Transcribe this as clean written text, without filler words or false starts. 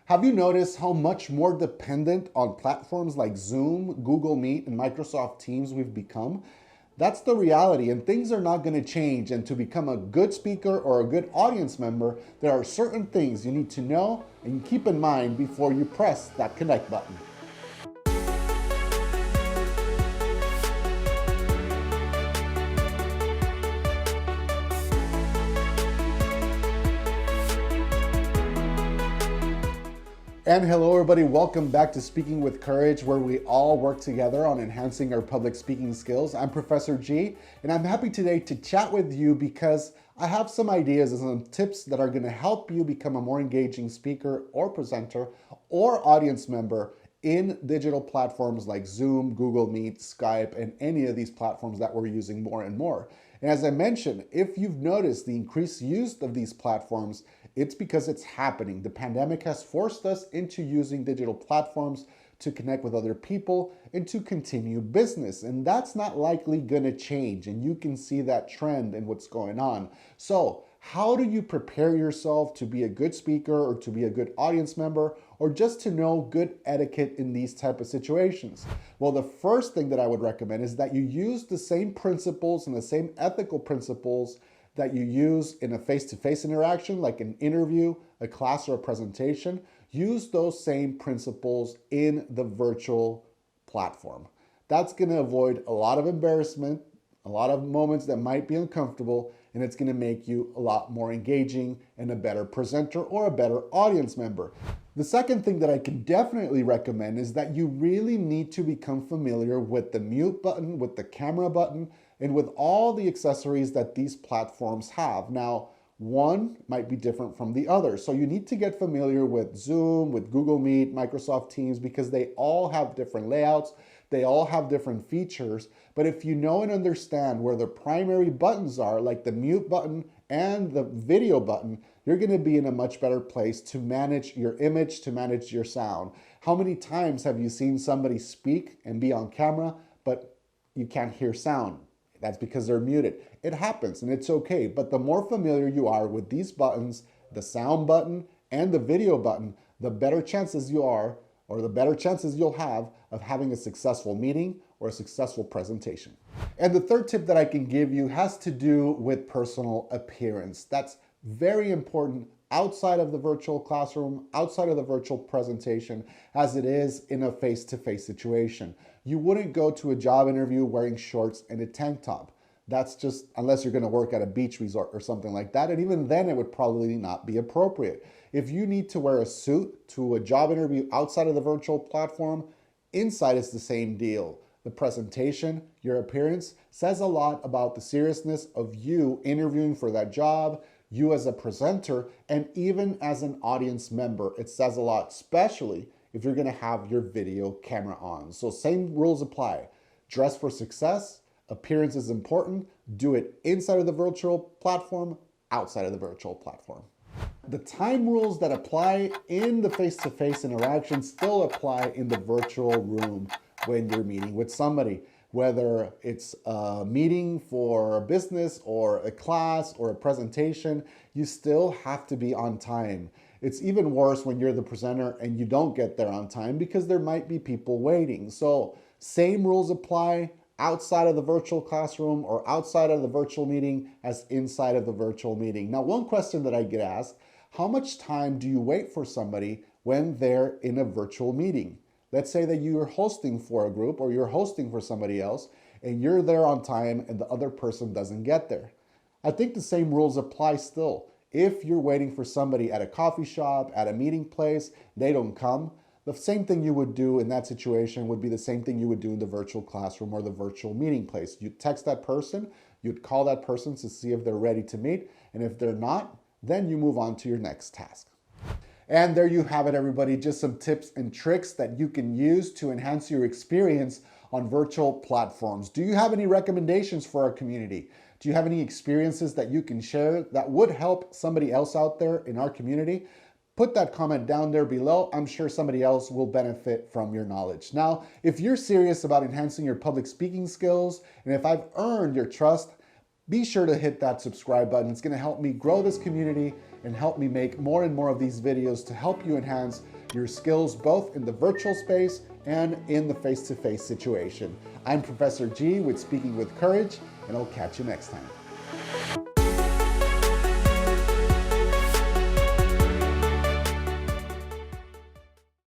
Have you noticed how much more dependent on platforms like Zoom, Google Meet, and Microsoft Teams we've become? That's the reality, and things are not going to change. And to become a good speaker or a good audience member, there are certain things you need to know and keep in mind before you press that connect button. And hello, everybody. Welcome back to Speaking with Courage, where we all work together on enhancing our public speaking skills. I'm Professor G, and I'm happy today to chat with you because I have some ideas and some tips that are going to help you become a more engaging speaker or presenter or audience member in digital platforms like Zoom, Google Meet, Skype, and any of these platforms that we're using more and more. And as I mentioned, if you've noticed the increased use of these platforms, it's because it's happening. The pandemic has forced us into using digital platforms to connect with other people and to continue business. And that's not likely going to change. And you can see that trend in what's going on. So how do you prepare yourself to be a good speaker or to be a good audience member or just to know good etiquette in these type of situations? Well, the first thing that I would recommend is that you use the same principles and the same ethical principles that you use in a face-to-face interaction, like an interview, a class, or a presentation. Use those same principles in the virtual platform. That's going to avoid a lot of embarrassment, a lot of moments that might be uncomfortable, and it's going to make you a lot more engaging and a better presenter or a better audience member. The second thing that I can definitely recommend is that you really need to become familiar with the mute button, with the camera button, and with all the accessories that these platforms have. Now, one might be different from the other. So you need to get familiar with Zoom, with Google Meet, Microsoft Teams, because they all have different layouts. They all have different features. But if you know and understand where the primary buttons are, like the mute button and the video button, you're going to be in a much better place to manage your image, to manage your sound. How many times have you seen somebody speak and be on camera, but you can't hear sound? That's because they're muted. It happens and it's okay. But the more familiar you are with these buttons, the sound button and the video button, the better chances you are, or the better chances you'll have of having a successful meeting or a successful presentation. And the third tip that I can give you has to do with personal appearance. That's very important outside of the virtual classroom, outside of the virtual presentation, as it is in a face-to-face situation. You wouldn't go to a job interview wearing shorts and a tank top. That's just, unless you're going to work at a beach resort or something like that. And even then, it would probably not be appropriate. If you need to wear a suit to a job interview outside of the virtual platform, inside it's the same deal. The presentation, your appearance, says a lot about the seriousness of you interviewing for that job, you as a presenter, and even as an audience member. It says a lot, especially if you're going to have your video camera on. So same rules apply. Dress for success. Appearance is important. Do it inside of the virtual platform, outside of the virtual platform. The time rules that apply in the face-to-face interaction still apply in the virtual room when you're meeting with somebody. Whether it's a meeting for a business or a class or a presentation, you still have to be on time. It's even worse when you're the presenter and you don't get there on time because there might be people waiting. So same rules apply outside of the virtual classroom or outside of the virtual meeting as inside of the virtual meeting. Now, one question that I get asked, how much time do you wait for somebody when they're in a virtual meeting? Let's say that you're hosting for a group or you're hosting for somebody else and you're there on time and the other person doesn't get there. I think the same rules apply still. If you're waiting for somebody at a coffee shop, at a meeting place, they don't come, the same thing you would do in that situation would be the same thing you would do in the virtual classroom or the virtual meeting place. You'd text that person, you'd call that person to see if they're ready to meet, and if they're not, then you move on to your next task. And there you have it, everybody. Just some tips and tricks that you can use to enhance your experience on virtual platforms. Do you have any recommendations for our community? Do you have any experiences that you can share that would help somebody else out there in our community? Put that comment down there below. I'm sure somebody else will benefit from your knowledge. Now, if you're serious about enhancing your public speaking skills, and if I've earned your trust, be sure to hit that subscribe button. It's going to help me grow this community and help me make more and more of these videos to help you enhance your skills both in the virtual space and in the face-to-face situation. I'm Professor G with Speaking with Courage, and I'll catch you next time.